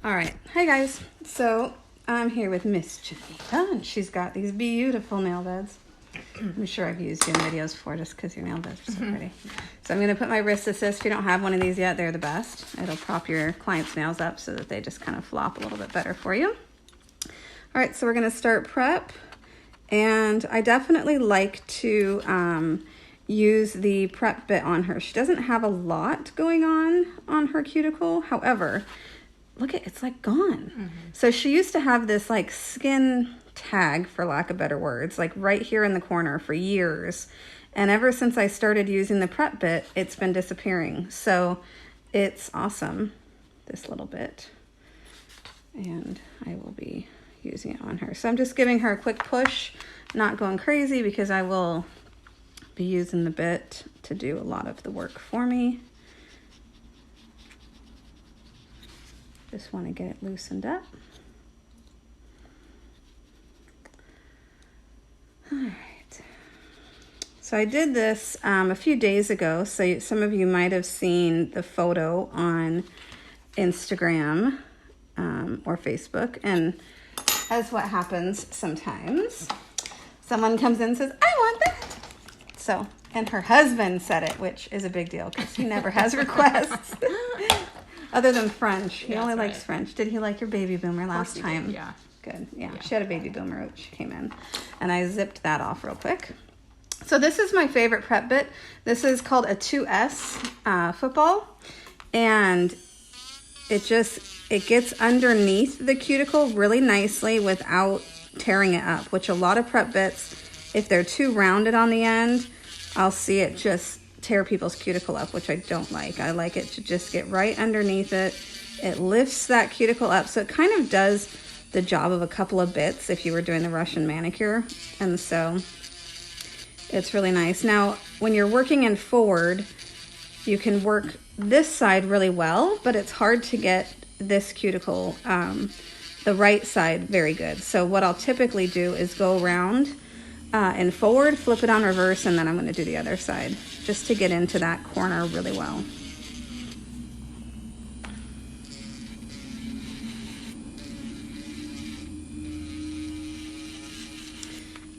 All right. Hi, guys. So I'm here with Miss Janita, and she's got these beautiful nail beds. I'm sure I've used you in videos before just because your nail beds are so pretty. So I'm going to put my wrist assist. If you don't have one of these yet, they're the best. It'll prop your client's nails up so that they just kind of flop a little bit better for you. All right, so we're going to start prep. And I definitely like to use the prep bit on her. She doesn't have a lot going on her cuticle. However, look at it's like gone. So she used to have this like skin tag, for lack of better words, like right here in the corner for years. And ever since I started using the prep bit, it's been disappearing. So it's awesome, this little bit. And I will be using it on her. So I'm just giving her a quick push, not going crazy because I will be using the bit to do a lot of the work for me. Just want to get it loosened up. All right. So I did this a few days ago. So some of you might have seen the photo on Instagram or Facebook. And as what happens sometimes, someone comes in and says, I want that. So, and her husband said it, which is a big deal because he never has requests. Other than French. He only likes French. Did he like your baby boomer last time? Did, yeah. Good. Yeah. She had a baby boomer when she came in. And I zipped that off real quick. So this is my favorite prep bit. This is called a 2S football. And it gets underneath the cuticle really nicely without tearing it up, which a lot of prep bits, if they're too rounded on the end, I'll see it just tear people's cuticle up, which I don't like. I like it to just get right underneath it. It lifts that cuticle up. So it kind of does the job of a couple of bits if you were doing the Russian manicure. And so it's really nice. Now, when you're working in forward, you can work this side really well, but it's hard to get this cuticle, the right side, very good. So what I'll typically do is go around and forward, flip it on reverse, and then I'm going to do the other side just to get into that corner really well.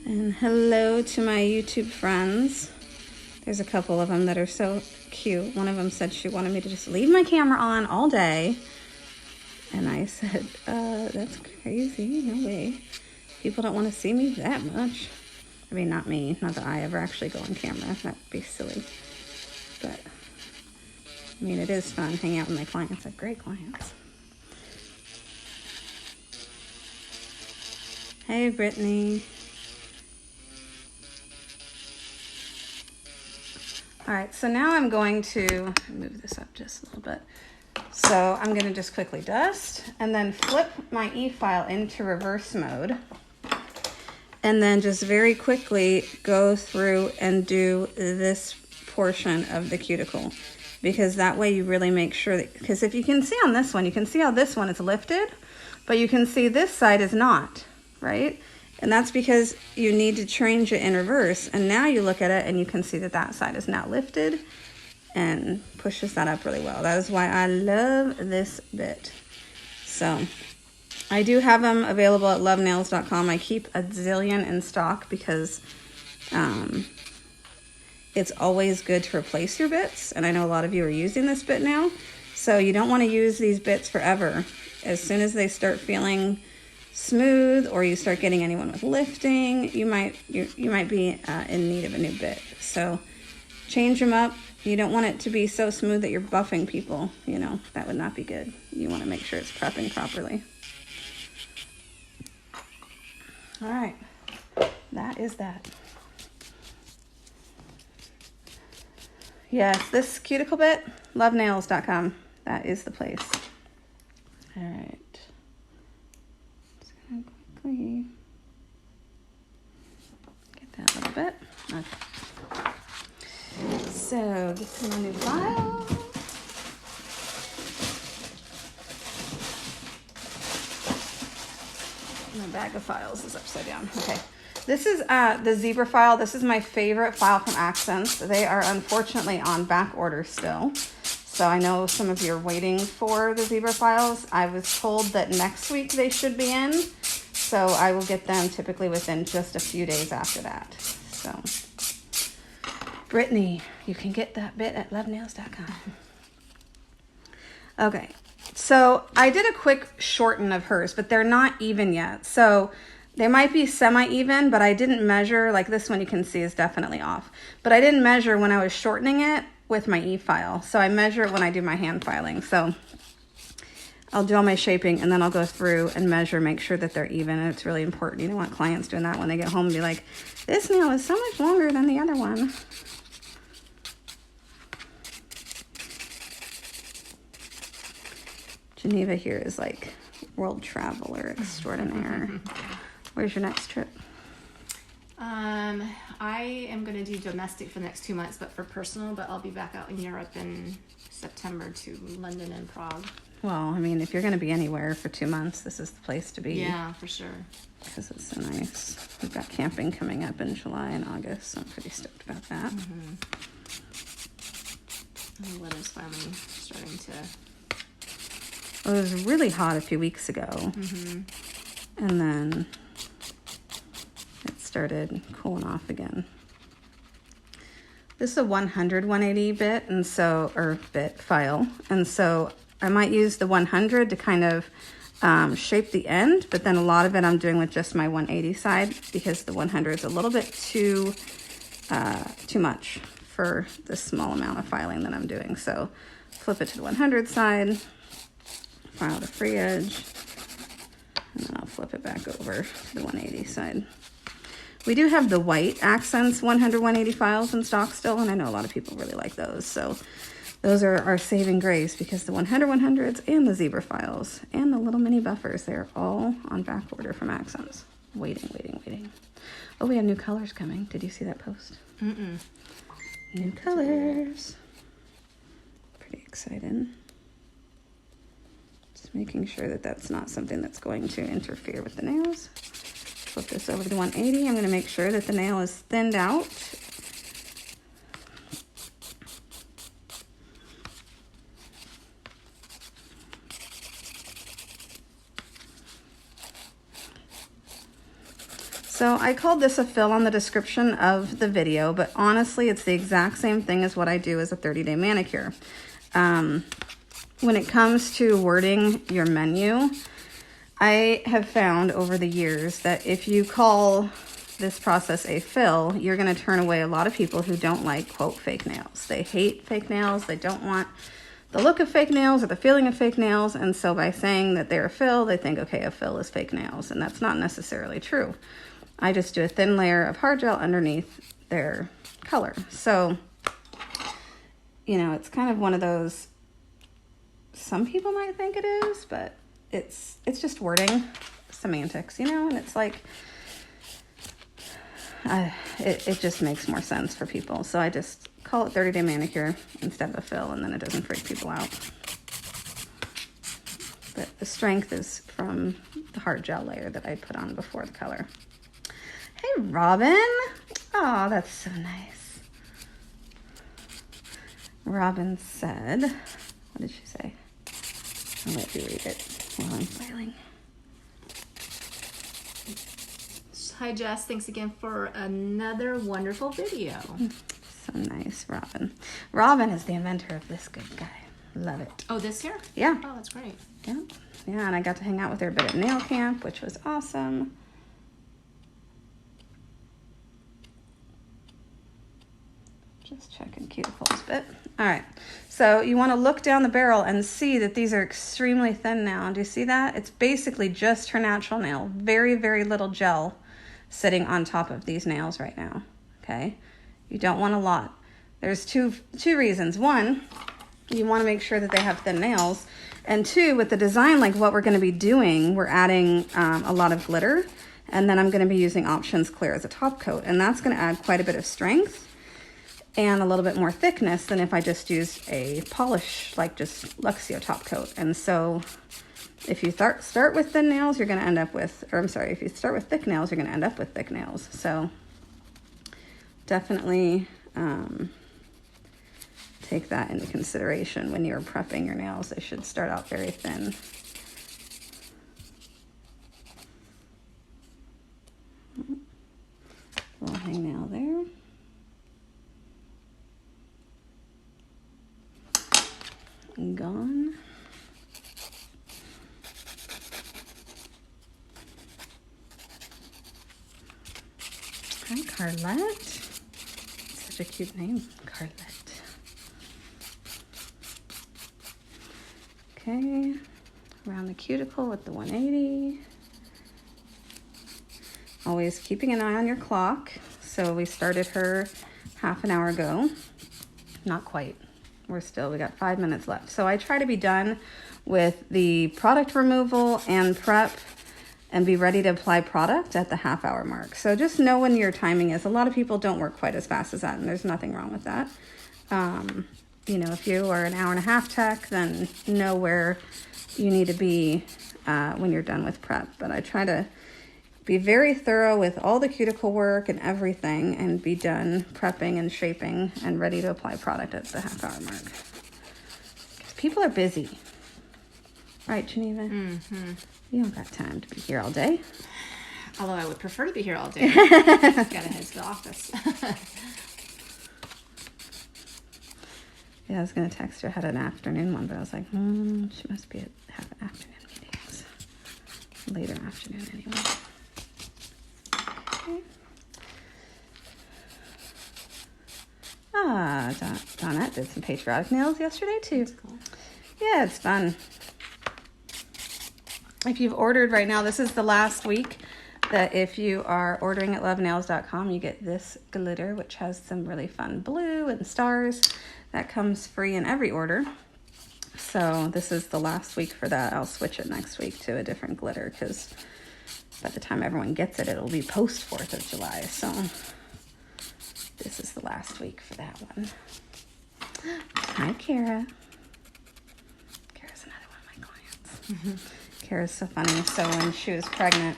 And hello to my YouTube friends. There's a couple of them that are so cute. One of them said she wanted me to just leave my camera on all day. And I said, that's crazy. No way. People don't want to see me that much. I mean, not me. Not that I ever actually go on camera. That would be silly. But, I mean, it is fun hanging out with my clients. I have great clients. Hey, Brittany. All right, so now I'm going to move this up just a little bit. So I'm going to just quickly dust and then flip my e-file into reverse mode. And then just very quickly go through and do this portion of the cuticle. Because that way you really make sure that, because if you can see on this one, you can see how this one is lifted, but you can see this side is not, right? And that's because you need to change it in reverse. And now you look at it and you can see that that side is now lifted and pushes that up really well. That is why I love this bit. So I do have them available at lovenails.com. I keep a zillion in stock because it's always good to replace your bits. And I know a lot of you are using this bit now. So you don't want to use these bits forever. As soon as they start feeling smooth or you start getting anyone with lifting, you might be in need of a new bit. So change them up. You don't want it to be so smooth that you're buffing people. You know, that would not be good. You want to make sure it's prepping properly. All right, that is that. Yes, this cuticle bit, lovenails.com. That is the place. All right. Just gonna quickly get that little bit. Okay. So, get to my new file. My bag of files is upside down. Okay. This is the zebra file. This is my favorite file from Accents. They are unfortunately on back order still. So I know some of you are waiting for the zebra files. I was told that next week they should be in. So I will get them typically within just a few days after that. So, Brittany, you can get that bit at lovenails.com. Okay, so I did a quick shorten of hers, but they're not even yet. So they might be semi-even, but I didn't measure. Like this one you can see is definitely off. But I didn't measure when I was shortening it with my e-file. So I measure it when I do my hand filing. So I'll do all my shaping and then I'll go through and measure, make sure that they're even. And it's really important. You don't want clients doing that when they get home and be like, this nail is so much longer than the other one. Geneva here is like world traveler extraordinaire. Where's your next trip? I am going to do domestic for the next 2 months, but for personal, but I'll be back out in Europe in September to London and Prague. Well, I mean, if you're going to be anywhere for 2 months, this is the place to be. Yeah, for sure. Because it's so nice. We've got camping coming up in July and August, so I'm pretty stoked about that. The weather's finally starting to... Well, it was really hot a few weeks ago. And then it started cooling off again. This is a 100 180 bit, and so, or bit file. And so I might use the 100 to kind of shape the end, but then a lot of it I'm doing with just my 180 side because the 100 is a little bit too much for the small amount of filing that I'm doing. So flip it to the 100 side, file the free edge, and then I'll flip it back over to the 180 side. We do have the white accents 100 180 files in stock still, and I know a lot of people really like those. So those are our saving grace because the 100 100s and the zebra files and the little mini buffers, they're all on back order from Accents. Waiting. Oh, we have new colors coming. Did you see that post? New colors. Pretty excited. Just making sure that that's not something that's going to interfere with the nails. Flip this over to 180. I'm going to make sure that the nail is thinned out. So I called this a fill on the description of the video, but honestly, it's the exact same thing as what I do as a 30-day manicure. When it comes to wording your menu, I have found over the years that if you call this process a fill, you're going to turn away a lot of people who don't like, quote, fake nails. They hate fake nails. They don't want the look of fake nails or the feeling of fake nails. And so by saying that they're a fill, they think, okay, a fill is fake nails. And that's not necessarily true. I just do a thin layer of hard gel underneath their color. So, you know, it's kind of one of those, some people might think it is, but it's just wording, semantics, you know, and it's like, it just makes more sense for people. So I just call it 30-day manicure instead of a fill, and then it doesn't freak people out. But the strength is from the hard gel layer that I put on before the color. Hey, Robin. Oh, that's so nice. Robin said, what did she say? I'll let you read it while I'm filing. Hi, Jess. Thanks again for another wonderful video. So nice, Robin. Robin is the inventor of this good guy. Love it. Oh, this here? Yeah. Oh, that's great. Yeah. Yeah, and I got to hang out with her a bit at nail camp, which was awesome. Just checking cuticles bit. All right, so you want to look down the barrel and see that these are extremely thin now. Do you see that? It's basically just her natural nail. Very, very little gel sitting on top of these nails right now, okay? You don't want a lot. There's two reasons. One, you want to make sure that they have thin nails. And two, with the design like what we're going to be doing, we're adding a lot of glitter. And then I'm going to be using Options Clear as a top coat. And that's going to add quite a bit of strength and a little bit more thickness than if I just used a polish, like just Luxio top coat. And so if you start with thin nails, you're going to end up with, or I'm sorry, if you start with thick nails, you're going to end up with thick nails. So definitely take that into consideration when you're prepping your nails. They should start out very thin. Little hangnail there. Gone. Hi, Carlette. Such a cute name, Carlette. Okay, around the cuticle with the 180. Always keeping an eye on your clock. So we started her half an hour ago. Not quite. We got 5 minutes left. So I try to be done with the product removal and prep and be ready to apply product at the half hour mark. So just know when your timing is. A lot of people don't work quite as fast as that, and there's nothing wrong with that. You know, if you are an hour and a half tech, then know where you need to be when you're done with prep. But I try to be very thorough with all the cuticle work and everything and be done prepping and shaping and ready to apply product at the half hour mark. Because people are busy. Right, Geneva? Mm-hmm. You don't got time to be here all day. Although I would prefer to be here all day. Gotta head to the office. Yeah, I was going to text her. I had an afternoon one, but I was like, she must have afternoon meetings. Later afternoon anyway. Okay. Donette did some patriotic nails yesterday too. Cool. Yeah, it's fun. If you've ordered right now, this is the last week that if you are ordering at lovenails.com, you get this glitter, which has some really fun blue and stars. That comes free in every order. So this is the last week for that. I'll switch it next week to a different glitter because by the time everyone gets it, it'll be post 4th of July. So this is the last week for that one. Hi, Kara. Kara's another one of my clients. Mm-hmm. Kara's so funny. So when she was pregnant,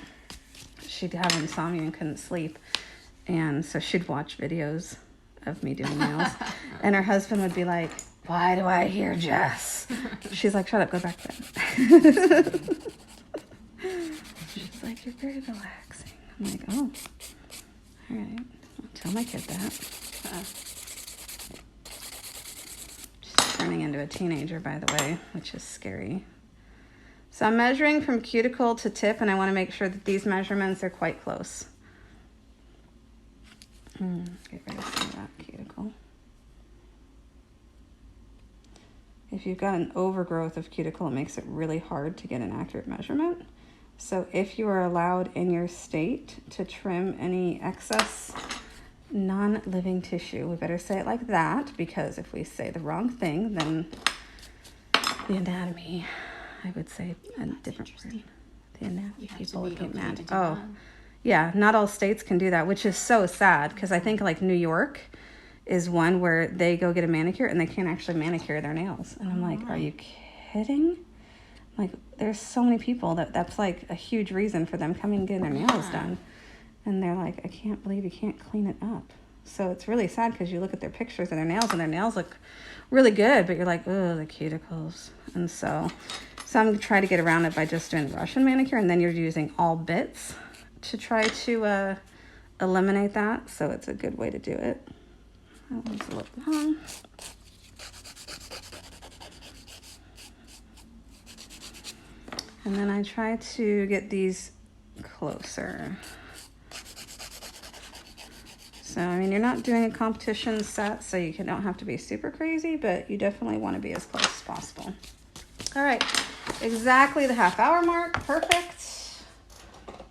she'd have insomnia and couldn't sleep. And so she'd watch videos of me doing nails. And her husband would be like, why do I hear Jess? She's like, shut up, go back to bed. She's like, you're very relaxing. I'm like, oh, all right. I'll tell my kid that. She's turning into a teenager, by the way, which is scary. So I'm measuring from cuticle to tip, and I want to make sure that these measurements are quite close. Get rid of some of that cuticle. If you've got an overgrowth of cuticle, it makes it really hard to get an accurate measurement. So if you are allowed in your state to trim any excess non-living tissue, we better say it like that, because if we say the wrong thing, then the anatomy, I would say a different word. The anatomy people would get mad. Oh, yeah, not all states can do that, which is so sad, because I think like New York is one where they go get a manicure and they can't actually manicure their nails. And I'm like, are you kidding? Like, there's so many people that's like a huge reason for them coming and getting their nails done. And they're like, I can't believe you can't clean it up. So it's really sad because you look at their pictures of their nails and their nails look really good, but you're like, oh, the cuticles. And so some try to get around it by just doing Russian manicure, and then you're using all bits to try to eliminate that. So it's a good way to do it. That one's a little long. And then I try to get these closer. So, I mean, you're not doing a competition set, so you don't have to be super crazy, but you definitely want to be as close as possible. All right, exactly the half hour mark, perfect.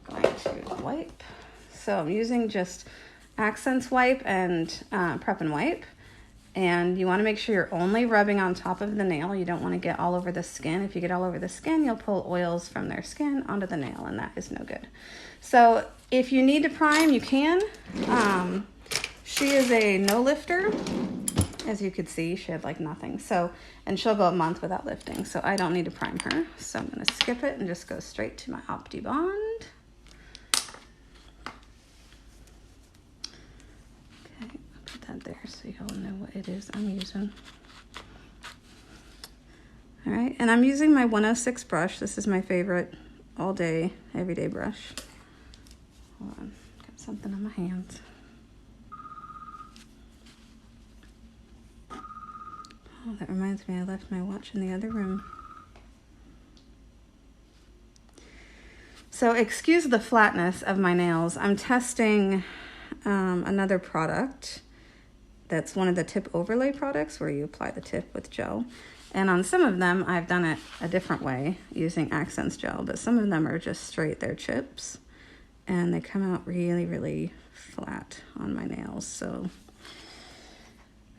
Going to wipe. So I'm using just Accents wipe and Prep and Wipe. And you want to make sure you're only rubbing on top of the nail. You don't want to get all over the skin. If you get all over the skin, you'll pull oils from their skin onto the nail, and that is no good. So if you need to prime, you can. She is a no lifter. As you could see, she had like nothing. So, and she'll go a month without lifting. So I don't need to prime her. So I'm going to skip it and just go straight to my Opti Bond. Okay, I'll put that there so y'all know what it is I'm using. and I'm using my 106 brush. This is my favorite all day, everyday brush. Hold on, got something on my hands. Oh, that reminds me, I left my watch in the other room. So excuse the flatness of my nails. I'm testing another product that's one of the tip overlay products where you apply the tip with gel. And on some of them, I've done it a different way using Accents gel, but some of them are just straight, they're chips. And they come out really, really flat on my nails. So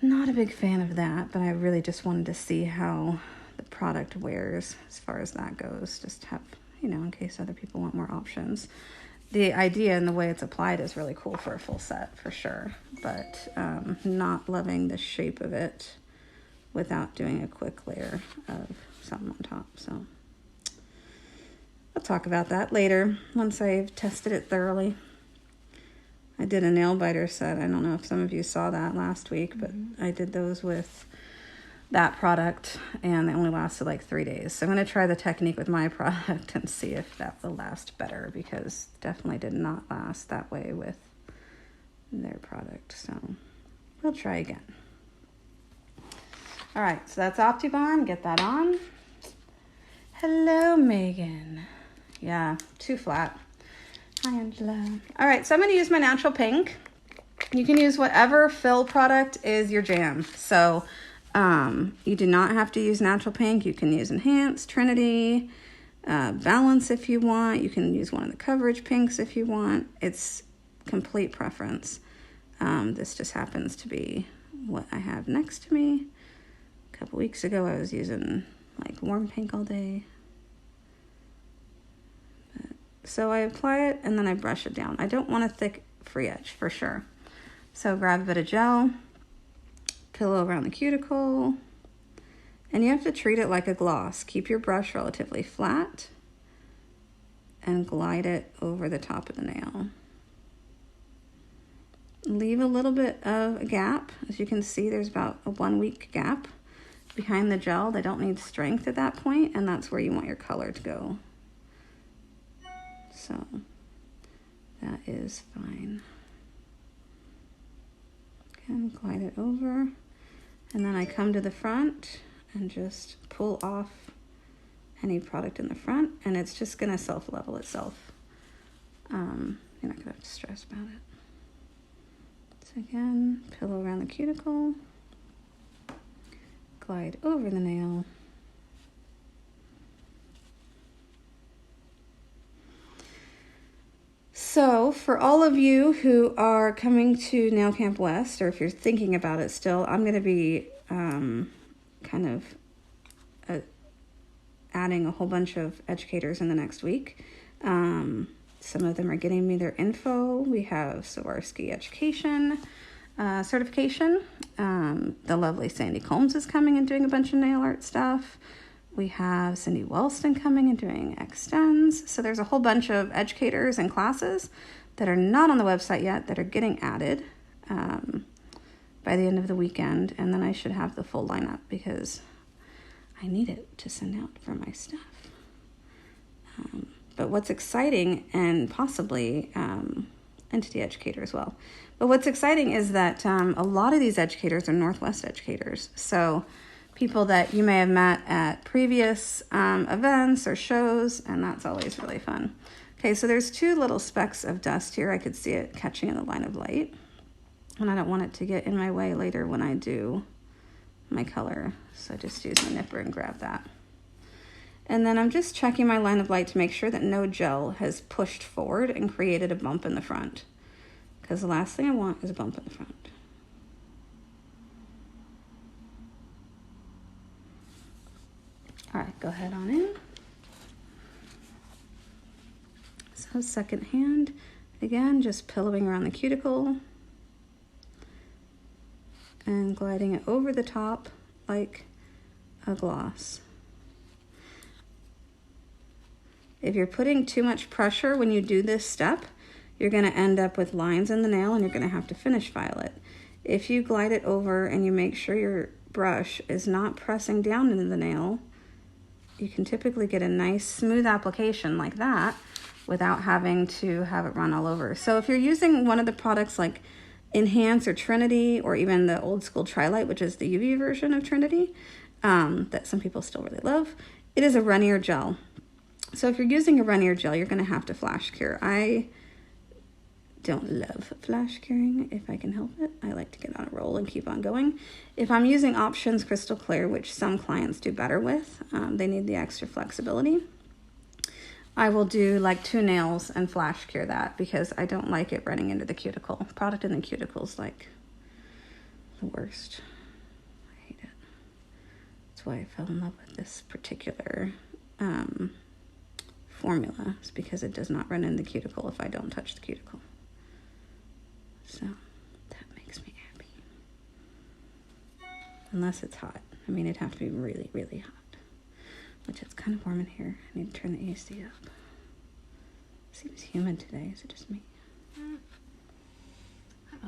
not a big fan of that, but I really just wanted to see how the product wears as far as that goes. Just have, you know, in case other people want more options. The idea and the way it's applied is really cool for a full set, for sure. But not loving the shape of it without doing a quick layer of something on top. So I'll talk about that later once I've tested it thoroughly. I did a nail biter set. I don't know if some of you saw that last week, but I did those with that product and they only lasted like 3 days. So I'm going to try the technique with my product and see if that will last better, because definitely did not last that way with their product. So we'll try again. All right, so that's Optibond. Get that on. Hello, Megan. Yeah, too flat. Hi, Angela. All right, so I'm going to use my natural pink. You can use whatever fill product is your jam. So you do not have to use natural pink. You can use Enhance, Trinity, Balance if you want. You can use one of the coverage pinks if you want. It's complete preference. This just happens to be what I have next to me. A couple weeks ago, I was using like warm pink all day. So I apply it and then I brush it down. I don't want a thick free edge for sure. So grab a bit of gel, pillow around the cuticle, and you have to treat it like a gloss. Keep your brush relatively flat and glide it over the top of the nail. Leave a little bit of a gap. As you can see, there's about a 1 week gap behind the gel. They don't need strength at that point, and that's where you want your color to go. So that is fine. Again, glide it over. And then I come to the front and just pull off any product in the front, and it's just gonna self-level itself. You're not gonna have to stress about it. So again, pillow around the cuticle, glide over the nail. So for all of you who are coming to Nail Camp West, or if you're thinking about it still, I'm going to be kind of adding a whole bunch of educators in the next week. Some of them are getting me their info. We have Swarovski Education certification. The lovely Sandy Combs is coming and doing a bunch of nail art stuff. We have Cindy Wellston coming and doing extends. So there's a whole bunch of educators and classes that are not on the website yet that are getting added by the end of the weekend. And then I should have the full lineup because I need it to send out for my stuff. But what's exciting, and possibly entity educator as well. But what's exciting is that a lot of these educators are Northwest educators. So people that you may have met at previous events or shows, and that's always really fun. Okay, so there's 2 little specks of dust here. I could see it catching in the line of light, and I don't want it to get in my way later when I do my color. So just use my nipper and grab that. And then I'm just checking my line of light to make sure that no gel has pushed forward and created a bump in the front, because the last thing I want is a bump in the front. All right, go ahead on in. So second hand, again, just pillowing around the cuticle and gliding it over the top like a gloss. If you're putting too much pressure when you do this step, you're gonna end up with lines in the nail and you're gonna have to finish file it. If you glide it over and you make sure your brush is not pressing down into the nail, you can typically get a nice smooth application like that without having to have it run all over. So if you're using one of the products like Enhance or Trinity, or even the old school Trilite, which is the UV version of Trinity, that some people still really love, it is a runnier gel. So if you're using a runnier gel, you're going to have to flash cure. I don't love flash curing if I can help it. I like to get on a roll and keep on going. If I'm using Options Crystal Clear, which some clients do better with, they need the extra flexibility, I will do like 2 nails and flash cure that, because I don't like it running into the cuticle. Product in the cuticle is like the worst. I hate it. That's why I fell in love with this particular formula. It's because it does not run in the cuticle if I don't touch the cuticle. So that makes me happy. Unless it's hot. I mean, it'd have to be really, really hot. Which it's kind of warm in here. I need to turn the AC up. Seems humid today. Is it just me? I'm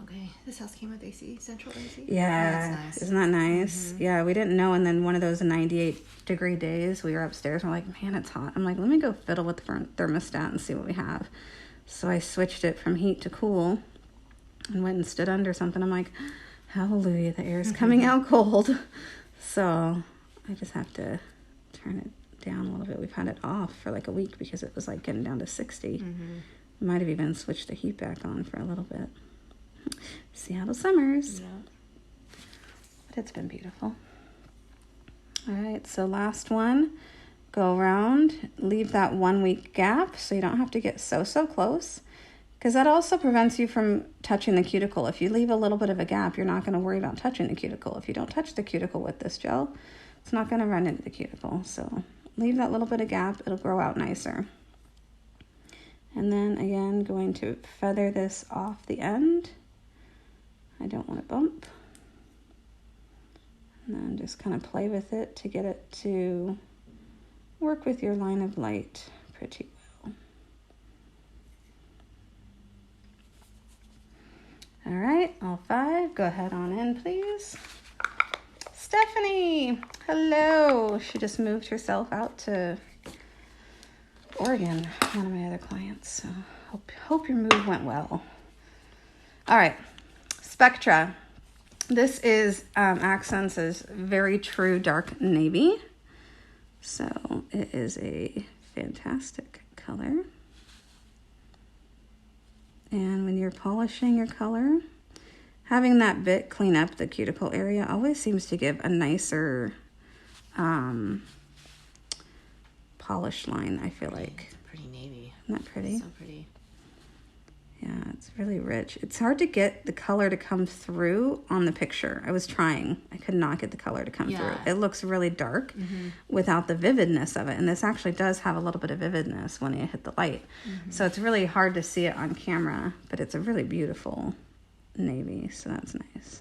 okay. This house came with AC, central AC. Yeah. That's nice. Isn't that nice? Mm-hmm. Yeah, we didn't know. And then one of those 98-degree days, we were upstairs. And we're like, man, it's hot. I'm like, let me go fiddle with the thermostat and see what we have. So I switched it from heat to cool and went and stood under something. I'm like, hallelujah, the air is coming out cold. So I just have to turn it down a little bit. We've had it off for like a week because it was like getting down to 60. Mm-hmm. Might have even switched the heat back on for a little bit. Seattle summers. Yeah. But it's been beautiful. All right, so last one. Go around, leave that 1 week gap so you don't have to get so close, because that also prevents you from touching the cuticle. If you leave a little bit of a gap, you're not going to worry about touching the cuticle. If you don't touch the cuticle with this gel, it's not going to run into the cuticle. So leave that little bit of gap. It'll grow out nicer. And then again, going to feather this off the end. I don't want to bump. And then just kind of play with it to get it to work with your line of light pretty well. All right, all 5. Go ahead on in, please. Stephanie, hello. She just moved herself out to Oregon, one of my other clients. So hope your move went well. All right, Spectra. This is Accents' very true dark navy. So it is a fantastic color. And when you're polishing your color, having that bit clean up the cuticle area always seems to give a nicer polished line, I feel like. It's pretty navy. Isn't that pretty? So pretty. Yeah, it's really rich. It's hard to get the color to come through on the picture. I was trying. I could not get the color to come through. It looks really dark without the vividness of it. And this actually does have a little bit of vividness when you hit the light. So it's really hard to see it on camera, but it's a really beautiful navy, so that's nice.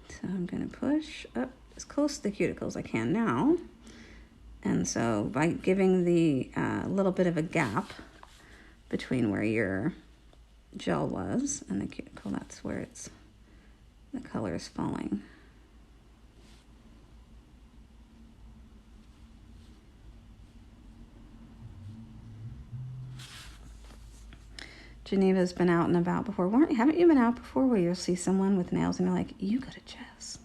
So I'm going to push up as close to the cuticle as I can now. And so by giving the little bit of a gap between where your gel was and the cuticle, that's where the color is falling. Geneva's been out and about before. Haven't you been out before where you'll see someone with nails and you're like, you go to Jess?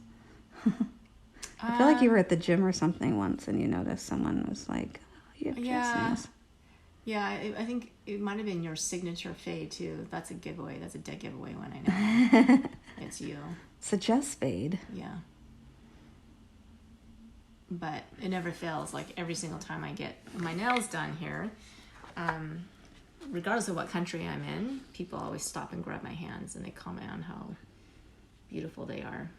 I feel like you were at the gym or something once and you noticed someone was like, oh, you have Jess nails. Yeah, I think it might have been your signature fade too. That's a giveaway. That's a dead giveaway when I know it's you. It's a Jess fade. Yeah. But it never fails. Like every single time I get my nails done here, regardless of what country I'm in, people always stop and grab my hands and they comment on how beautiful they are.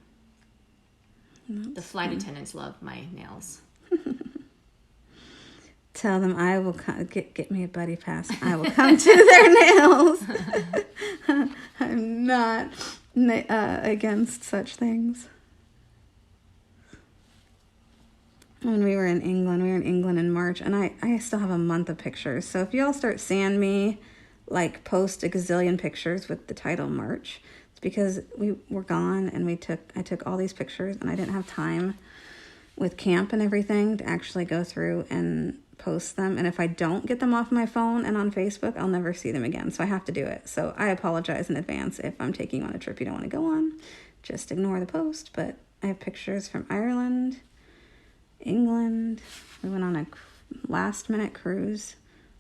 The flight attendants love my nails. Tell them I will get me a buddy pass. I will come to their nails. I'm not against such things. When we were in England in March, and I still have a month of pictures. So if y'all start seeing me like post a gazillion pictures with the title March, it's because we were gone and I took all these pictures and I didn't have time with camp and everything to actually go through and post them. And if I don't get them off my phone and on Facebook, I'll never see them again. So I have to do it. So I apologize in advance if I'm taking you on a trip you don't want to go on. Just ignore the post. But I have pictures from Ireland, England. We went on a last-minute cruise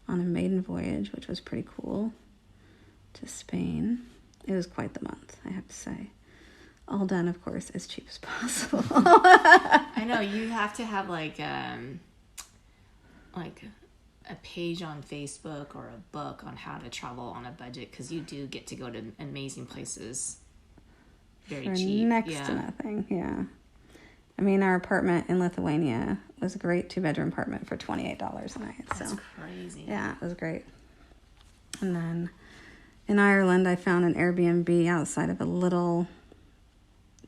on a maiden voyage, which was pretty cool, to Spain. It was quite the month, I have to say. All done, of course, as cheap as possible. I know, you have to have like a page on Facebook or a book on how to travel on a budget, because you do get to go to amazing places very cheap. Next to nothing, yeah. I mean, our apartment in Lithuania was a great 2-bedroom apartment for $28 a night. That's so crazy. Yeah, it was great. And then in Ireland, I found an Airbnb outside of a little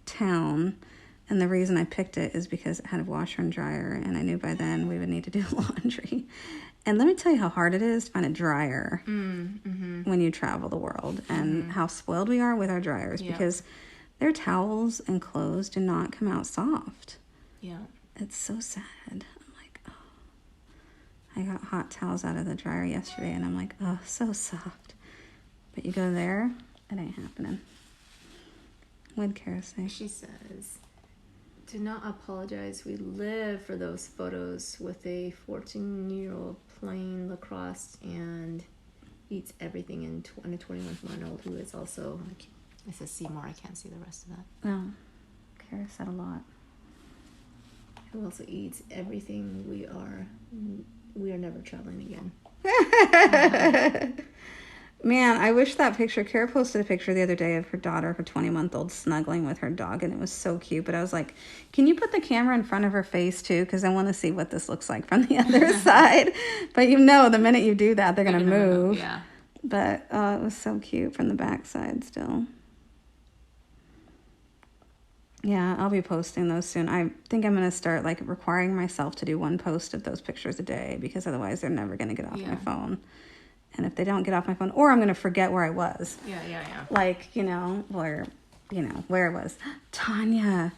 town. And the reason I picked it is because it had a washer and dryer, and I knew by then we would need to do laundry. And let me tell you how hard it is to find a dryer when you travel the world, and how spoiled we are with our dryers, because their towels and clothes do not come out soft. Yeah. It's so sad. I'm like, oh. I got hot towels out of the dryer yesterday, and I'm like, oh, so soft. But you go there, it ain't happening. What'd Kara say? She says, do not apologize. We live for those photos with a 14-year-old playing lacrosse and eats everything, and a 21-month-old who is also... It says see more. I can't see the rest of that. Oh, Kara said a lot. Who also eats everything. We are never traveling again. Man, I wish that picture... Kara posted a picture the other day of her daughter, her 20-month-old, snuggling with her dog, and it was so cute. But I was like, can you put the camera in front of her face, too? Because I want to see what this looks like from the other side. But the minute you do that, they're going to move. Yeah. But it was so cute from the backside still. Yeah, I'll be posting those soon. I think I'm going to start requiring myself to do one post of those pictures a day, because otherwise they're never going to get off my phone. And if they don't get off my phone, or I'm going to forget where I was. Yeah. Where it was. Tanya,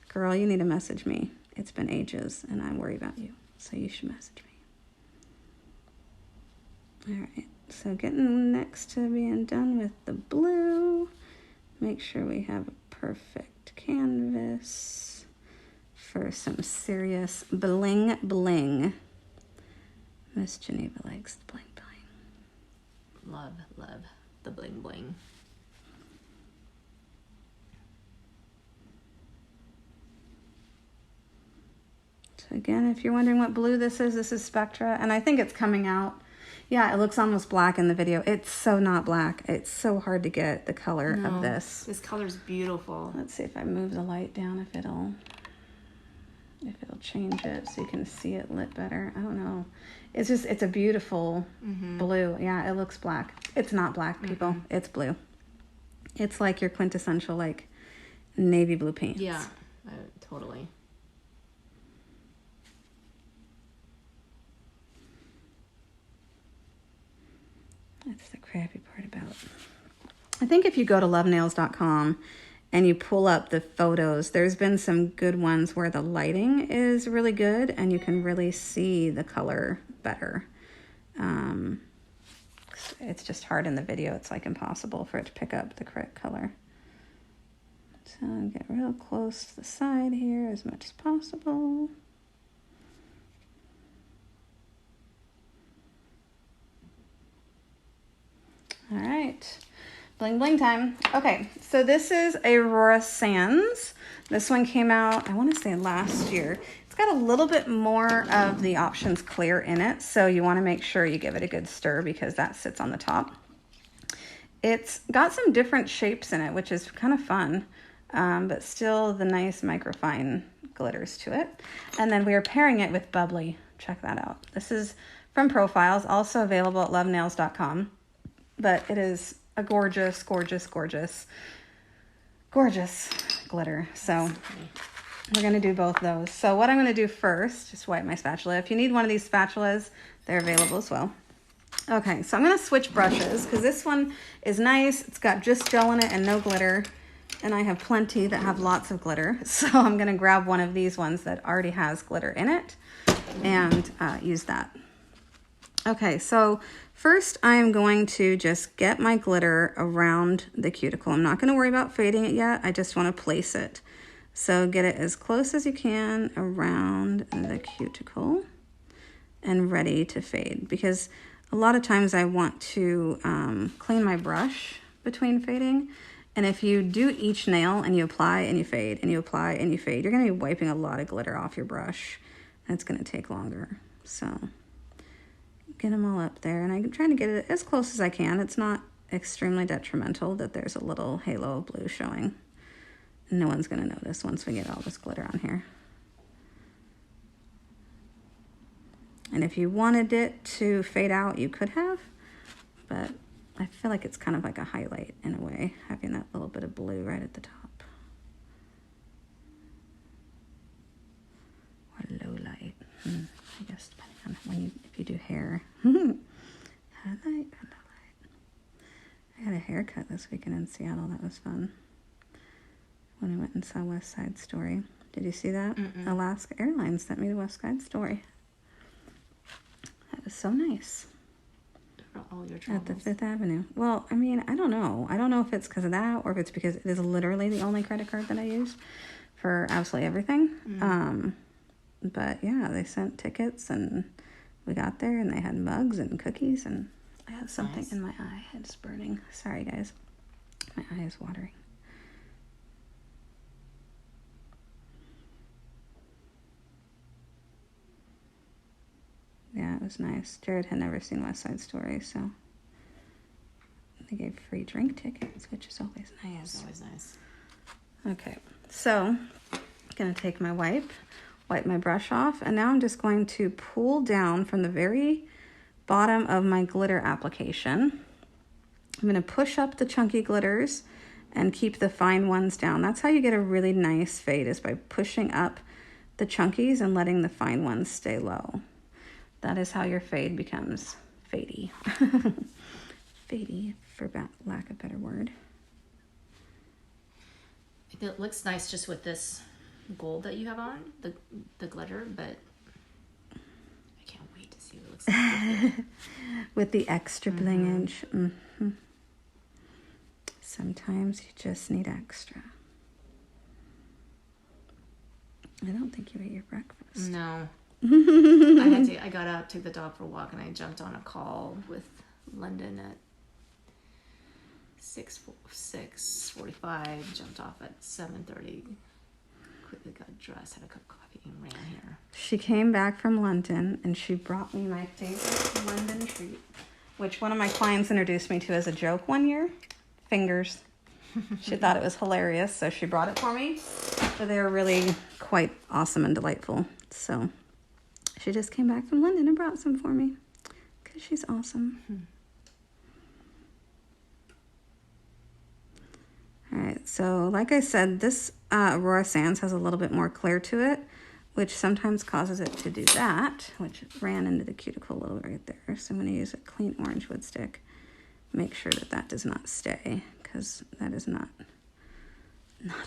girl, you need to message me. It's been ages, and I worry about you. So you should message me. All right. So getting next to being done with the blue. Make sure we have a perfect canvas for some serious bling bling. Miss Geneva likes the bling bling. Love the bling bling. So again, if you're wondering what blue this is Spectra, and I think it's coming out. Yeah, it looks almost black in the video. It's so not black. It's so hard to get the color of this. This color's beautiful. Let's see if I move the light down, if it'll change it so you can see it lit better. I don't know. It's a beautiful blue. Yeah, it looks black. It's not black, people. It's blue. It's like your quintessential navy blue paint. Yeah, totally. That's the crappy part about it. I think if you go to lovenails.com and you pull up the photos, there's been some good ones where the lighting is really good and you can really see the color better. It's just hard in the video. It's impossible for it to pick up the correct color. So get real close to the side here as much as possible. All right, bling bling time. Okay, so this is Aurora Sands. This one came out, I want to say last year. It's got a little bit more of the options clear in it, so you want to make sure you give it a good stir because that sits on the top. It's got some different shapes in it, which is kind of fun, but still the nice microfine glitters to it. And then we are pairing it with Bubbly. Check that out. This is from Profiles, also available at lovenails.com. But it is a gorgeous, gorgeous, gorgeous, gorgeous glitter. So we're going to do both those. So what I'm going to do first, just wipe my spatula. If you need one of these spatulas, they're available as well. Okay, so I'm going to switch brushes because this one is nice. It's got just gel in it and no glitter. And I have plenty that have lots of glitter. So I'm going to grab one of these ones that already has glitter in it and use that. Okay, so first I'm going to just get my glitter around the cuticle. I'm not going to worry about fading it yet. I just want to place it. So get it as close as you can around the cuticle and ready to fade, because a lot of times I want to clean my brush between fading. And if you do each nail and you apply and you fade and you apply and you fade, you're going to be wiping a lot of glitter off your brush. And it's going to take longer. So get them all up there. And I'm trying to get it as close as I can. It's not extremely detrimental that there's a little halo of blue showing. No one's going to notice once we get all this glitter on here. And if you wanted it to fade out, you could have, but I feel like it's kind of like a highlight in a way, having that little bit of blue right at the top. Or low light. I guess depending on if you do hair. Highlight. I had a haircut this weekend in Seattle. That was fun. When I went and saw West Side Story. Did you see that? Alaska Airlines sent me the West Side Story. That was so nice. For all your travels. At the Fifth Avenue. Well, I mean, I don't know. I don't know if it's because of that or if it's because it is literally the only credit card that I use for absolutely everything. But yeah, they sent tickets and we got there and they had mugs and cookies and I have something in my eye. It's burning. Sorry, guys. My eye is watering. Yeah, it was nice. Jared had never seen West Side Story, so they gave free drink tickets, which is always nice. It's always nice. Okay, so I'm going to take my wipe my brush off, and now I'm just going to pull down from the very bottom of my glitter application. I'm going to push up the chunky glitters and keep the fine ones down. That's how you get a really nice fade, is by pushing up the chunkies and letting the fine ones stay low. That is how your fade becomes fadey. Fadey, for lack of a better word. It looks nice just with this gold that you have on, the glitter, but I can't wait to see what it looks like. With the extra blingage. Sometimes you just need extra. I don't think you ate your breakfast. No. I got up, took the dog for a walk, and I jumped on a call with London at 6:45. Jumped off at 7:30. Quickly got dressed, had a cup of coffee, and ran here. She came back from London, and she brought me my favorite London treat, which one of my clients introduced me to as a joke one year. Fingers. She thought it was hilarious, so she brought it for me. But they were really quite awesome and delightful. So she just came back from London and brought some for me because she's awesome. All right, so like I said, this Aurora Sands has a little bit more clear to it, which sometimes causes it to do that, which ran into the cuticle a little right there. So I'm going to use a clean orange wood stick. Make sure that that does not stay, because that is not allowed.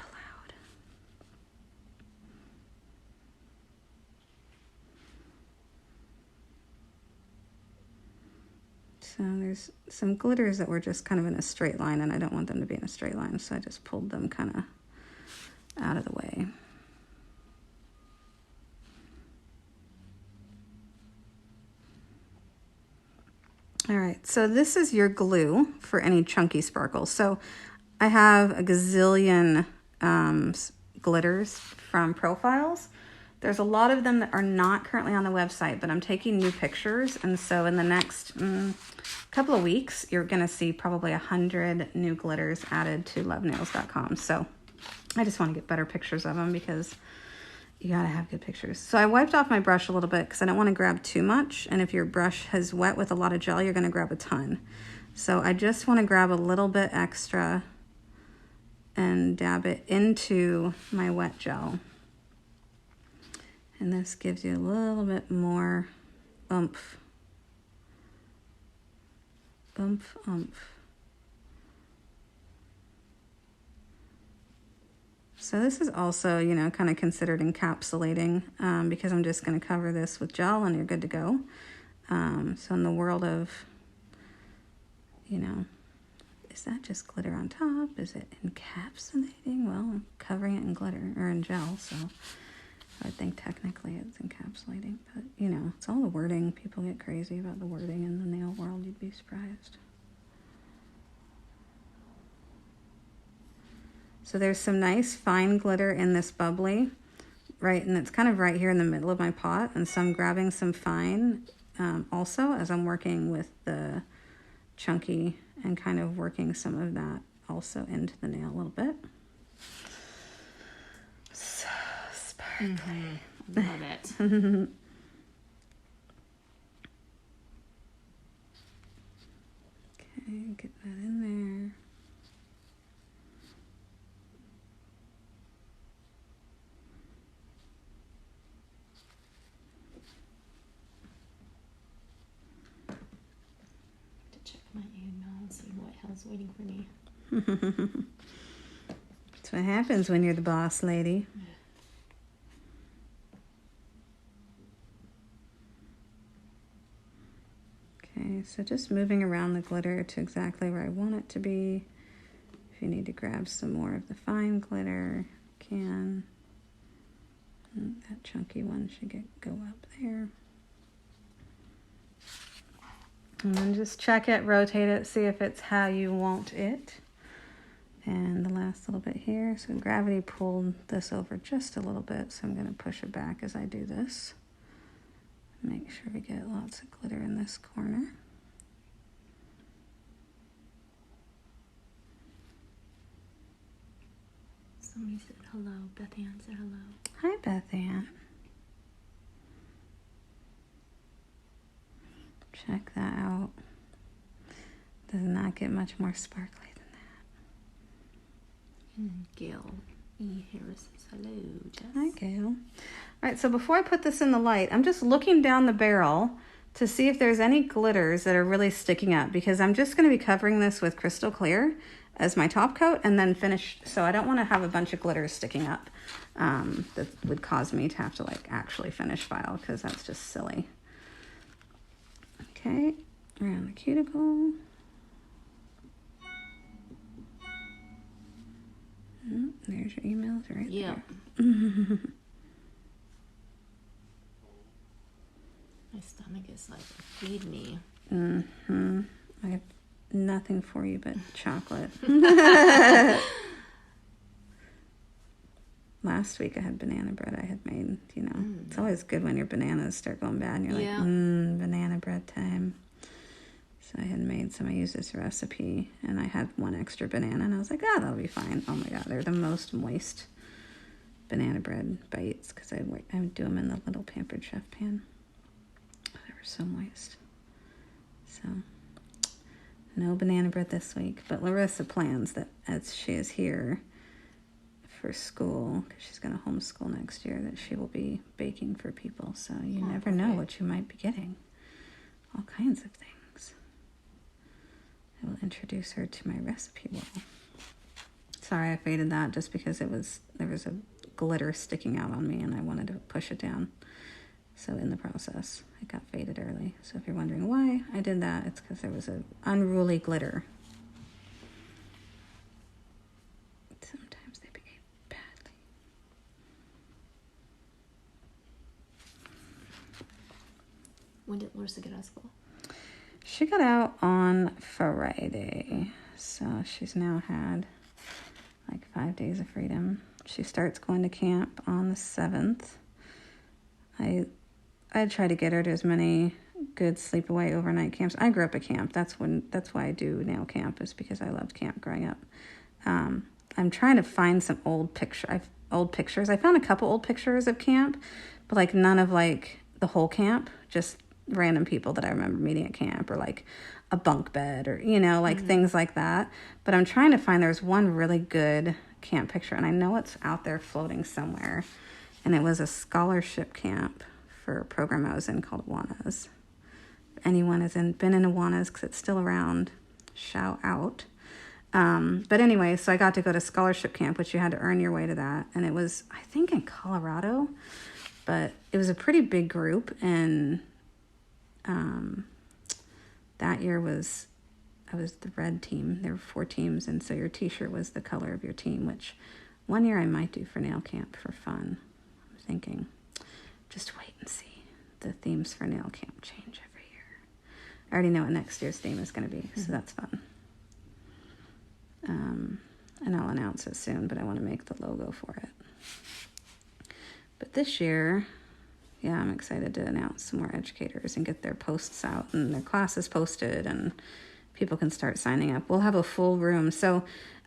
So there's some glitters that were just kind of in a straight line, and I don't want them to be in a straight line, so I just pulled them kind of out of the way. All right, so this is your glue for any chunky sparkles. So I have a gazillion glitters from Profiles. There's a lot of them that are not currently on the website, but I'm taking new pictures. And so in the next couple of weeks, you're going to see probably 100 new glitters added to lovenails.com. So I just want to get better pictures of them because you got to have good pictures. So I wiped off my brush a little bit because I don't want to grab too much. And if your brush is wet with a lot of gel, you're going to grab a ton. So I just want to grab a little bit extra and dab it into my wet gel. And this gives you a little bit more oomph Oomph, oomph. So this is also, you know, kind of considered encapsulating because I'm just going to cover this with gel and you're good to go. So in the world of, you know, is that just glitter on top? Is it encapsulating? Well, I'm covering it in glitter or in gel, so I think technically it's encapsulating. But, you know, it's all the wording. People get crazy about the wording in the nail world. You'd be surprised. So there's some nice fine glitter in this bubbly, right? And it's kind of right here in the middle of my pot. And so I'm grabbing some fine also as I'm working with the chunky and kind of working some of that also into the nail a little bit. So sparkly. Mm-hmm. Love it. Okay, get that in there. My email and see what hell's waiting for me. That's what happens when you're the boss lady. Okay, so just moving around the glitter to exactly where I want it to be. If you need to grab some more of the fine glitter, you can. And that chunky one should go up there. And then just check it, rotate it, see if it's how you want it. And the last little bit here, so gravity pulled this over just a little bit, so I'm going to push it back as I do this. Make sure we get lots of glitter in this corner. Somebody said hello. Beth Ann said hello. Hi, Beth Ann. Check that out. Does not get much more sparkly than that. And Gail E. Harris says hello, Jess. Hi, Gail. All right, so before I put this in the light, I'm just looking down the barrel to see if there's any glitters that are really sticking up, because I'm just going to be covering this with crystal clear as my top coat and then finish. So I don't want to have a bunch of glitters sticking up that would cause me to have to like actually finish file, because that's just silly. Okay, around the cuticle. There's your emails right there. My stomach is like, feed me. I have nothing for you but chocolate. Last week I had banana bread I had made, you know. It's always good when your bananas start going bad and you're like, banana bread time. So I had made some. I used this recipe and I had one extra banana and I was like, that'll be fine. Oh my God, they're the most moist banana bread bites because I would do them in the little Pampered Chef pan. They were so moist. So no banana bread this week, but Larissa plans that as she is here for school, because she's going to homeschool next year, that she will be baking for people. So you never know what you might be getting. All kinds of things. I will introduce her to my recipe wall. Sorry, I faded that just because there was a glitter sticking out on me and I wanted to push it down. So in the process, it got faded early. So if you're wondering why I did that, it's because there was an unruly glitter. Sometimes they behave badly. When did Larissa get out of school? She got out on Friday. So she's now had like 5 days of freedom. She starts going to camp on the 7th. I try to get her to as many good sleepaway overnight camps. I grew up at camp. That's why I do nail camp, is because I loved camp growing up. I'm trying to find some old pictures. I found a couple old pictures of camp, but like none of like the whole camp, just random people that I remember meeting at camp, or like a bunk bed, or like things like that. But I'm trying to find, there's one really good camp picture and I know it's out there floating somewhere, and it was a scholarship camp for a program I was in called WANAs. If anyone has been in Awanas, because it's still around, shout out. But anyway, so I got to go to scholarship camp, which you had to earn your way to that. And it was, I think, in Colorado. But it was a pretty big group. And that year I was the red team. There were 4 teams. And so your t-shirt was the color of your team, which one year I might do for nail camp for fun. I'm thinking, just wait and see. The themes for nail camp change every year. I already know what next year's theme is going to be, so that's fun. And I'll announce it soon, but I want to make the logo for it. But this year, yeah, I'm excited to announce some more educators and get their posts out and their classes posted, and people can start signing up. We'll have a full room. So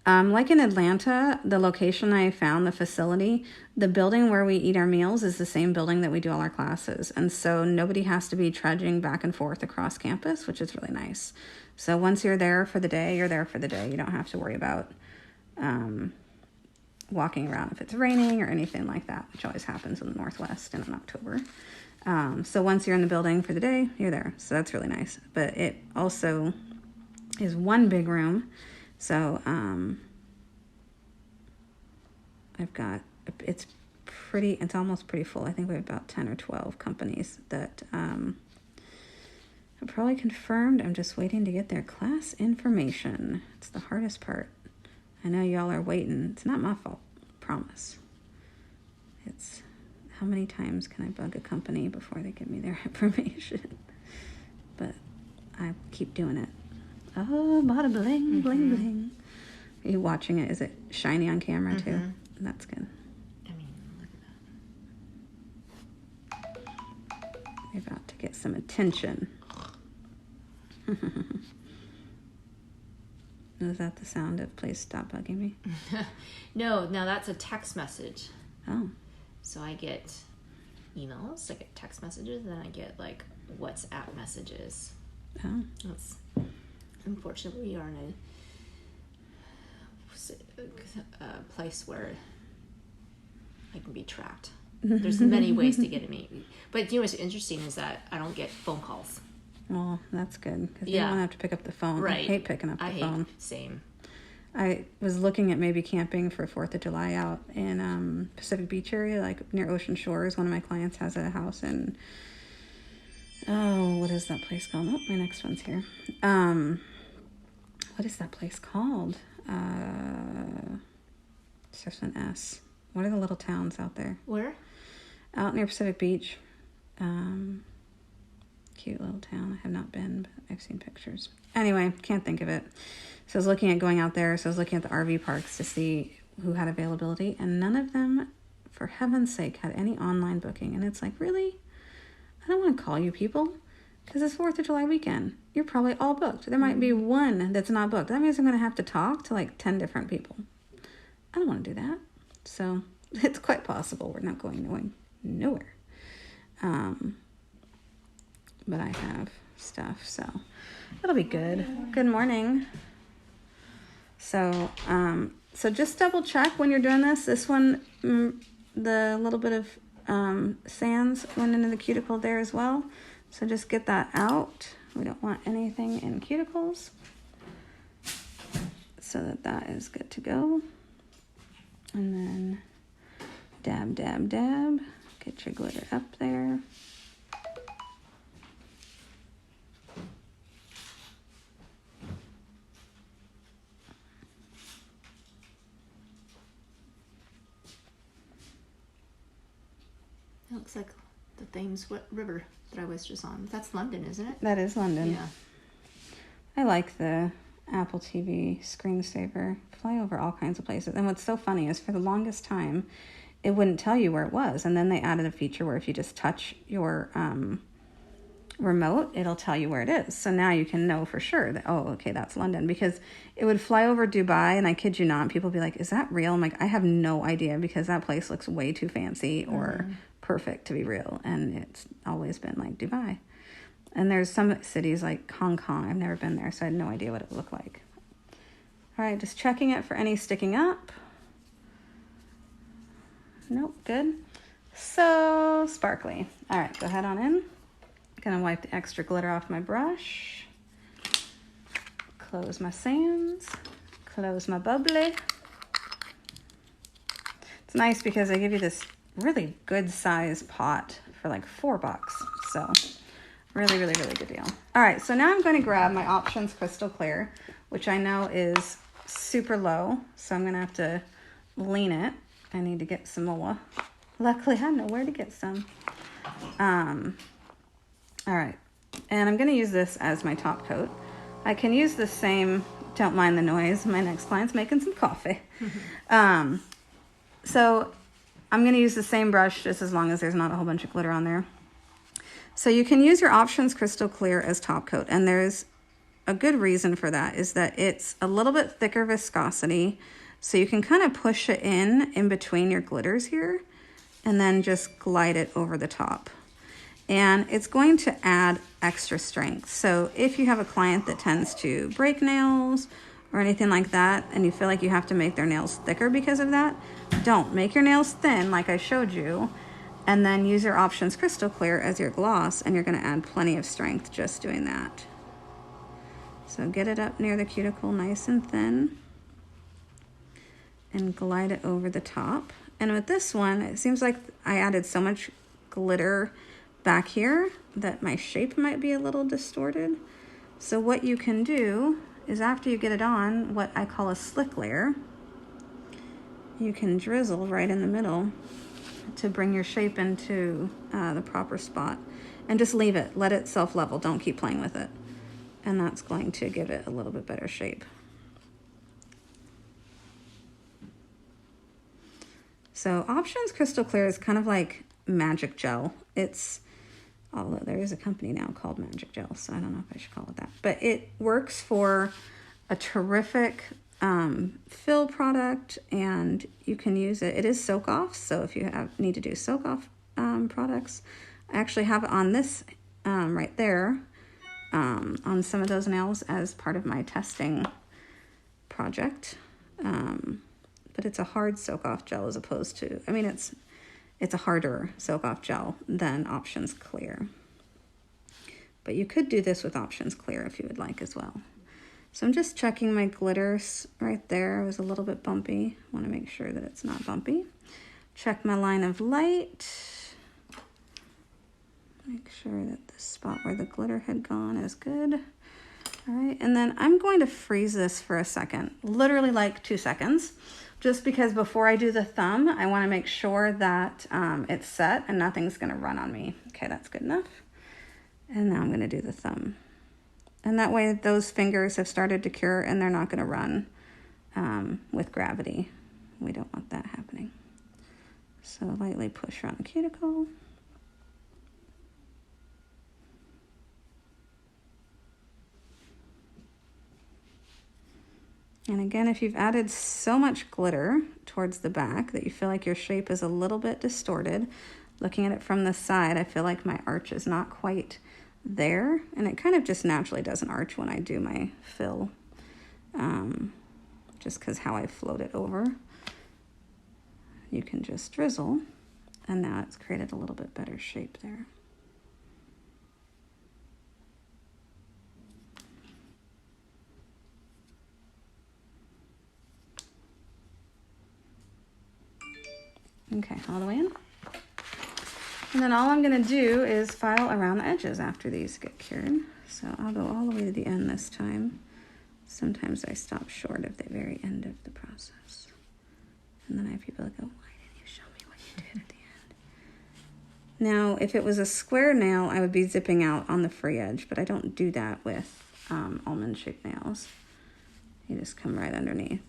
like in Atlanta, the location I found, the facility, the building where we eat our meals is the same building that we do all our classes. And so nobody has to be trudging back and forth across campus, which is really nice. So once you're there for the day, you're there for the day. You don't have to worry about walking around if it's raining or anything like that, which always happens in the Northwest in October. So once you're in the building for the day, you're there. So that's really nice. But it also is one big room. So it's almost pretty full. I think we have about 10 or 12 companies that are probably confirmed. I'm just waiting to get their class information. It's the hardest part. I know y'all are waiting. It's not my fault, promise. It's how many times can I bug a company before they give me their information? But I keep doing it. Oh, bada bling, bling, bling. Are you watching it? Is it shiny on camera too? That's good. I mean, look at that. You're about to get some attention. Is that the sound of please stop bugging me? No, that's a text message. Oh. So I get emails, I get text messages, and I get like WhatsApp messages. Oh. That's, unfortunately, we are in a place where I can be tracked. There's many ways to get at me. But you know what's interesting is that I don't get phone calls. Well, that's good, because you don't have to pick up the phone. Right. I hate picking up the phone. Same. I was looking at maybe camping for 4th of July out in Pacific Beach area, like near Ocean Shores. One of my clients has a house in, what is that place called? Oh, my next one's here. What is that place called? Starts with an S. What are the little towns out there? Where? Out near Pacific Beach. Cute little town. I have not been, but I've seen pictures. Anyway, can't think of it. So I was looking at going out there. So I was looking at the RV parks to see who had availability, and none of them, for heaven's sake, had any online booking. And it's like, really? I don't want to call you people, because it's 4th of July weekend. You're probably all booked. There might be one that's not booked. That means I'm going to have to talk to like 10 different people. I don't want to do that. So it's quite possible we're not going nowhere. But I have stuff, so it'll be good. Good morning. So just double check when you're doing this. This one, the little bit of sands went into the cuticle there as well. So just get that out. We don't want anything in cuticles. So that is good to go. And then dab, dab, dab. Get your glitter up there. It looks like the Thames River that I was just on. That's London, isn't it? That is London. Yeah. I like the Apple TV screensaver. Fly over all kinds of places. And what's so funny is for the longest time, it wouldn't tell you where it was. And then they added a feature where if you just touch your remote, it'll tell you where it is. So now you can know for sure that, oh, okay, that's London. Because it would fly over Dubai, and I kid you not, people would be like, is that real? I'm like, I have no idea, because that place looks way too fancy or perfect to be real. And it's always been like Dubai. And there's some cities like Hong Kong. I've never been there, so I had no idea what it looked like. All right, just checking it for any sticking up. Nope, good. So sparkly. All right, go ahead on in. Gonna wipe the extra glitter off my brush. Close my sands. Close my bubbly. It's nice because they give you this really good size pot for like $4. So really, really, really good deal. All right, so now I'm going to grab my Options Crystal Clear, which I know is super low. So I'm going to have to lean it. I need to get some more. Luckily, I know where to get some. All right, and I'm going to use this as my top coat. I can use the same, don't mind the noise, my next client's making some coffee. So I'm going to use the same brush just as long as there's not a whole bunch of glitter on there. So you can use your Options Crystal Clear as top coat, and there's a good reason for that, is that it's a little bit thicker viscosity, so you can kind of push it in between your glitters here, and then just glide it over the top. And it's going to add extra strength. So if you have a client that tends to break nails or anything like that, and you feel like you have to make their nails thicker because of that, don't. Make your nails thin like I showed you, and then use your Options Crystal Clear as your gloss, and you're gonna add plenty of strength just doing that. So get it up near the cuticle nice and thin, and glide it over the top. And with this one, it seems like I added so much glitter back here that my shape might be a little distorted. So what you can do is, after you get it on, what I call a slick layer, you can drizzle right in the middle to bring your shape into the proper spot, and just leave it, let it self-level, don't keep playing with it. And that's going to give it a little bit better shape. So Options Crystal Clear is kind of like magic gel. It's, although there is a company now called Magic Gel, so I don't know if I should call it that. But it works for a terrific fill product, and you can use it. It is soak off, so if you need to do soak off products, I actually have it on this right there on some of those nails as part of my testing project. But it's a hard soak off gel as opposed to, I mean, it's a harder soak off gel than Options Clear. But you could do this with Options Clear if you would like as well. So I'm just checking my glitters right there. It was a little bit bumpy. I want to make sure that it's not bumpy. Check my line of light. Make sure that the spot where the glitter had gone is good. All right, and then I'm going to freeze this for a second, literally like 2 seconds, just because before I do the thumb, I want to make sure that it's set and nothing's going to run on me. Okay, that's good enough. And now I'm going to do the thumb. And that way those fingers have started to cure and they're not going to run with gravity. We don't want that happening. So lightly push around the cuticle. And again, if you've added so much glitter towards the back that you feel like your shape is a little bit distorted, looking at it from the side, I feel like my arch is not quite there, and it kind of just naturally does an arch when I do my fill, just because how I float it over. You can just drizzle, and now it's created a little bit better shape there. Okay, all the way in. And then all I'm going to do is file around the edges after these get cured. So I'll go all the way to the end this time. Sometimes I stop short of the very end of the process. And then I have people that go, why didn't you show me what you did at the end? Now, if it was a square nail, I would be zipping out on the free edge, but I don't do that with almond-shaped nails. You just come right underneath.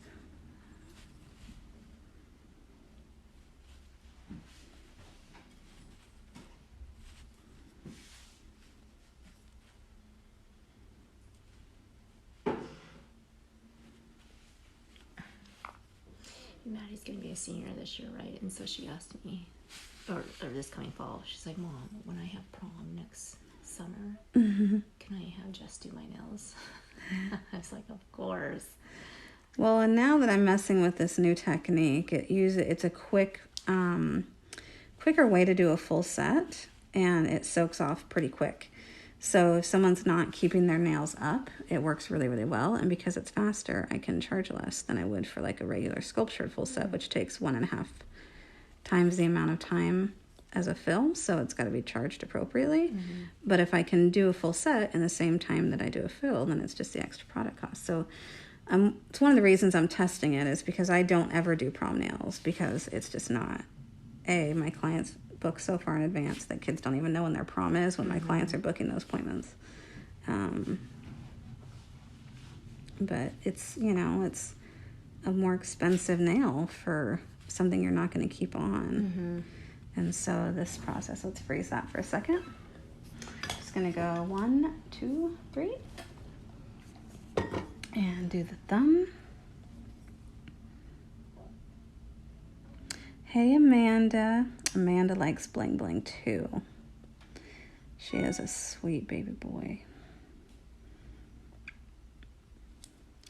Maddie's going to be a senior this year, right? And so she asked me, or this coming fall, she's like, Mom, when I have prom next summer, can I have Jess do my nails? I was like, of course. Well, and now that I'm messing with this new technique, it's a quicker way to do a full set, and it soaks off pretty quick. So if someone's not keeping their nails up, it works really, really well. And because it's faster, I can charge less than I would for like a regular sculptured full set, which takes 1.5 times the amount of time as a fill. So it's got to be charged appropriately. But if I can do a full set in the same time that I do a fill, then it's just the extra product cost. So it's one of the reasons I'm testing it is because I don't ever do prom nails because it's just not, my clients book so far in advance that kids don't even know when their prom is when my clients are booking those appointments. But it's, it's a more expensive nail for something you're not going to keep on. And so this process, let's freeze that for a second. Just going to go 1, 2, 3. And do the thumb. Hey, Amanda. Amanda likes Bling Bling too. She is a sweet baby boy.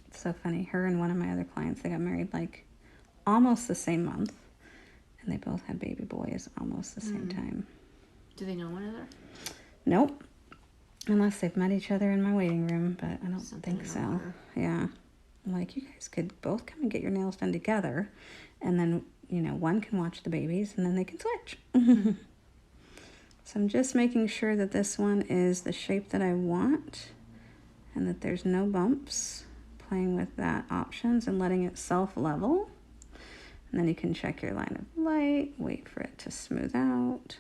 It's so funny. Her and one of my other clients, they got married like almost the same month. And they both had baby boys almost the same time. Do they know one another? Nope. Unless they've met each other in my waiting room, but I don't think so. Yeah. I'm like, you guys could both come and get your nails done together. And then, one can watch the babies and then they can switch. So I'm just making sure that this one is the shape that I want and that there's no bumps. Playing with that options and letting it self-level. And then you can check your line of light, wait for it to smooth out.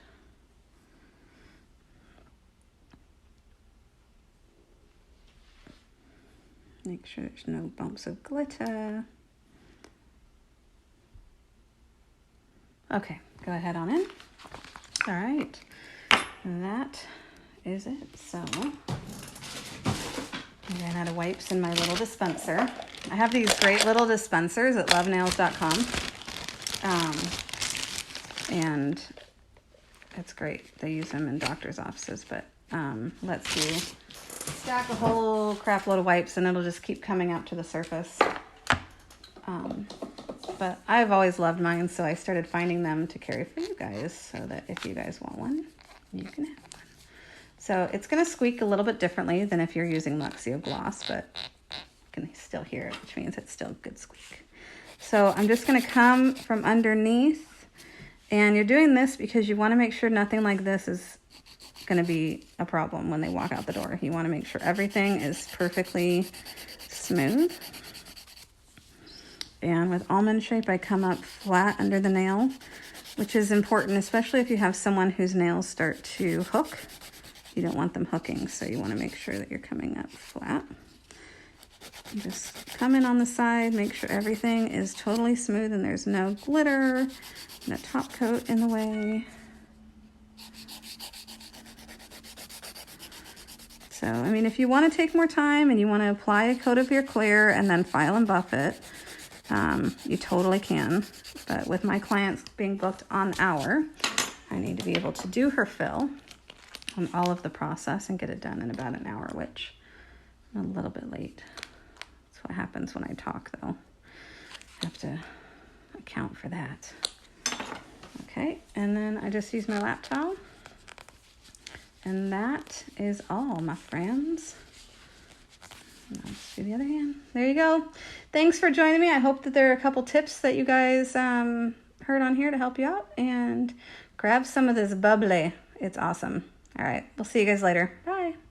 Make sure there's no bumps of glitter. Okay, go ahead on in. All right, that is it. So I ran out of wipes in my little dispenser. I have these great little dispensers at lovenails.com. And it's great. They use them in doctor's offices, but lets you stack a whole crap load of wipes and it'll just keep coming up to the surface. But I've always loved mine, so I started finding them to carry for you guys so that if you guys want one, you can have one. So it's going to squeak a little bit differently than if you're using Luxio gloss, but you can still hear it, which means it's still a good squeak. So I'm just going to come from underneath, and you're doing this because you want to make sure nothing like this is going to be a problem when they walk out the door. You want to make sure everything is perfectly smooth. And with almond shape, I come up flat under the nail, which is important, especially if you have someone whose nails start to hook. You don't want them hooking, so you want to make sure that you're coming up flat. Just come in on the side, make sure everything is totally smooth and there's no glitter, no top coat in the way. So, I mean, if you want to take more time and you want to apply a coat of your clear and then file and buff it, you totally can. But with my clients being booked on hour, I need to be able to do her fill on all of the process and get it done in about an hour, which I'm a little bit late. That's what happens when I talk, though. I have to account for that. Okay, and then I just use my lap towel. And that is all, my friends. Let's do the other hand. There you go. Thanks for joining me. I hope that there are a couple tips that you guys heard on here to help you out. And grab some of this bubbly. It's awesome. All right. We'll see you guys later. Bye.